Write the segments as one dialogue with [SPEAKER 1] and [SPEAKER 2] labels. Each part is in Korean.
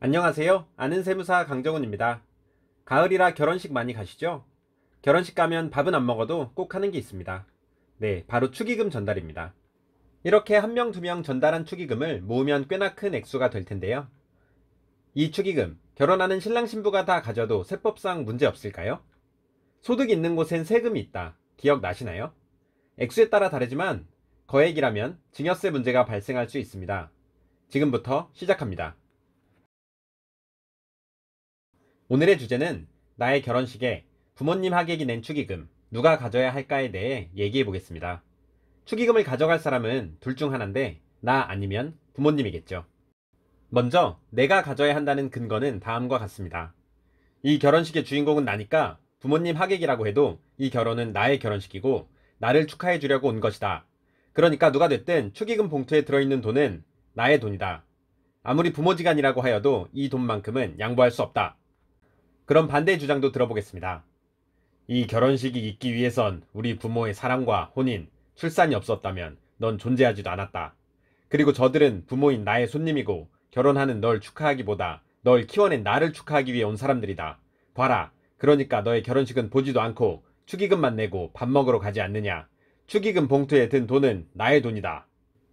[SPEAKER 1] 안녕하세요. 아는 세무사 강정훈입니다. 가을이라 결혼식 많이 가시죠? 결혼식 가면 밥은 안 먹어도 꼭 하는 게 있습니다. 네, 바로 축의금 전달입니다. 이렇게 한 명, 두 명 전달한 축의금을 모으면 꽤나 큰 액수가 될 텐데요. 이 축의금, 결혼하는 신랑 신부가 다 가져도 세법상 문제 없을까요? 소득 있는 곳엔 세금이 있다. 기억나시나요? 액수에 따라 다르지만 거액이라면 증여세 문제가 발생할 수 있습니다. 지금부터 시작합니다. 오늘의 주제는 나의 결혼식에 부모님 하객이 낸 축의금 누가 가져야 할까에 대해 얘기해 보겠습니다. 축의금을 가져갈 사람은 둘 중 하나인데 나 아니면 부모님이겠죠. 먼저 내가 가져야 한다는 근거는 다음과 같습니다. 이 결혼식의 주인공은 나니까 부모님 하객이라고 해도 이 결혼은 나의 결혼식이고 나를 축하해 주려고 온 것이다. 그러니까 누가 됐든 축의금 봉투에 들어있는 돈은 나의 돈이다. 아무리 부모지간이라고 하여도 이 돈만큼은 양보할 수 없다. 그럼 반대 주장도 들어보겠습니다. 이 결혼식이 있기 위해선 우리 부모의 사랑과 혼인, 출산이 없었다면 넌 존재하지도 않았다. 그리고 저들은 부모인 나의 손님이고 결혼하는 널 축하하기보다 널 키워낸 나를 축하하기 위해 온 사람들이다. 봐라. 그러니까 너의 결혼식은 보지도 않고 축의금만 내고 밥 먹으러 가지 않느냐. 축의금 봉투에 든 돈은 나의 돈이다.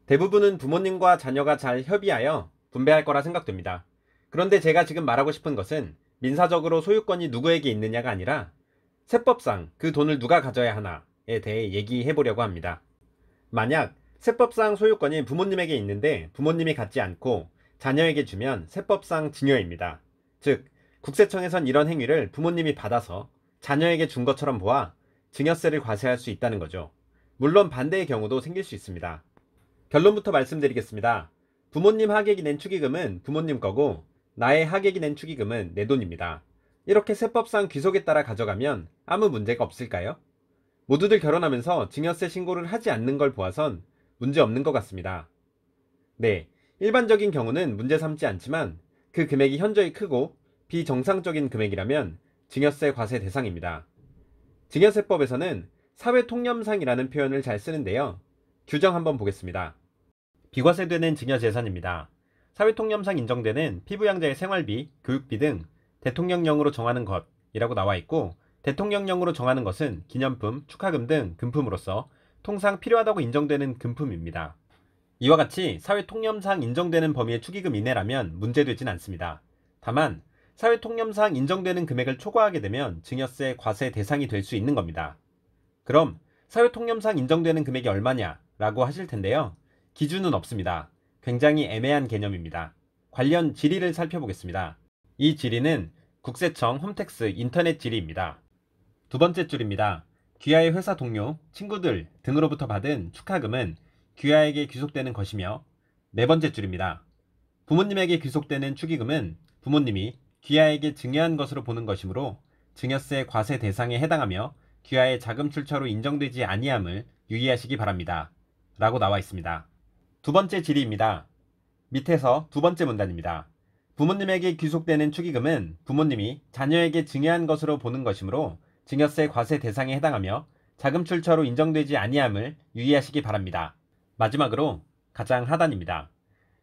[SPEAKER 1] 대부분은 부모님과 자녀가 잘 협의하여 분배할 거라 생각됩니다. 그런데 제가 지금 말하고 싶은 것은 민사적으로 소유권이 누구에게 있느냐가 아니라 세법상 그 돈을 누가 가져야 하나에 대해 얘기해 보려고 합니다. 만약 세법상 소유권이 부모님에게 있는데 부모님이 갖지 않고 자녀에게 주면 세법상 증여입니다. 즉, 국세청에선 이런 행위를 부모님이 받아서 자녀에게 준 것처럼 보아 증여세를 과세할 수 있다는 거죠. 물론 반대의 경우도 생길 수 있습니다. 결론부터 말씀드리겠습니다. 부모님 하객이 낸 축의금은 부모님 거고 나의 하객이 낸 축의금은 내 돈입니다. 이렇게 세법상 귀속에 따라 가져가면 아무 문제가 없을까요? 모두들 결혼하면서 증여세 신고를 하지 않는 걸 보아선 문제 없는 것 같습니다. 네, 일반적인 경우는 문제 삼지 않지만 그 금액이 현저히 크고 비정상적인 금액이라면 증여세 과세 대상입니다. 증여세법에서는 사회통념상이라는 표현을 잘 쓰는데요. 규정 한번 보겠습니다. 비과세되는 증여재산입니다. 사회통념상 인정되는 피부양자의 생활비, 교육비 등 대통령령으로 정하는 것이라고 나와 있고, 대통령령으로 정하는 것은 기념품, 축하금 등 금품으로서 통상 필요하다고 인정되는 금품입니다. 이와 같이 사회통념상 인정되는 범위의 축의금 이내라면 문제되진 않습니다. 다만 사회통념상 인정되는 금액을 초과하게 되면 증여세 과세 대상이 될 수 있는 겁니다. 그럼 사회통념상 인정되는 금액이 얼마냐 라고 하실 텐데요. 기준은 없습니다. 굉장히 애매한 개념입니다. 관련 질의를 살펴보겠습니다. 이 질의는 국세청 홈택스 인터넷 질의입니다. 두 번째 줄입니다. 귀하의 회사 동료, 친구들 등으로부터 받은 축하금은 귀하에게 귀속되는 것이며, 네 번째 줄입니다. 부모님에게 귀속되는 축의금은 부모님이 귀하에게 증여한 것으로 보는 것이므로 증여세 과세 대상에 해당하며 귀하의 자금 출처로 인정되지 아니함을 유의하시기 바랍니다. 라고 나와 있습니다. 두 번째 질의입니다. 밑에서 두 번째 문단입니다. 부모님에게 귀속되는 축의금은 부모님이 자녀에게 증여한 것으로 보는 것이므로 증여세 과세 대상에 해당하며 자금 출처로 인정되지 아니함을 유의하시기 바랍니다. 마지막으로 가장 하단입니다.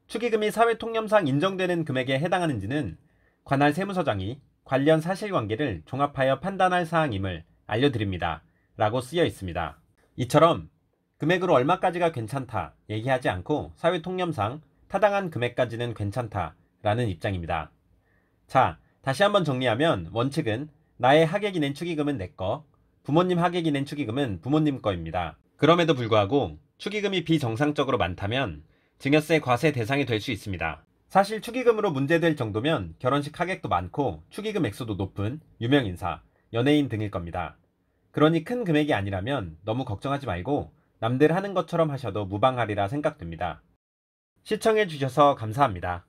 [SPEAKER 1] 축의금이 사회통념상 인정되는 금액에 해당하는지는 관할 세무서장이 관련 사실관계를 종합하여 판단할 사항임을 알려드립니다. 라고 쓰여 있습니다. 이처럼 금액으로 얼마까지가 괜찮다 얘기하지 않고 사회통념상 타당한 금액까지는 괜찮다 라는 입장입니다. 자, 다시 한번 정리하면 원칙은 나의 하객이 낸 축의금은 내 거, 부모님 하객이 낸 축의금은 부모님 거입니다. 그럼에도 불구하고 축의금이 비정상적으로 많다면 증여세 과세 대상이 될 수 있습니다. 사실 축의금으로 문제될 정도면 결혼식 하객도 많고 축의금 액수도 높은 유명인사, 연예인 등일 겁니다. 그러니 큰 금액이 아니라면 너무 걱정하지 말고 남들 하는 것처럼 하셔도 무방하리라 생각됩니다. 시청해주셔서 감사합니다.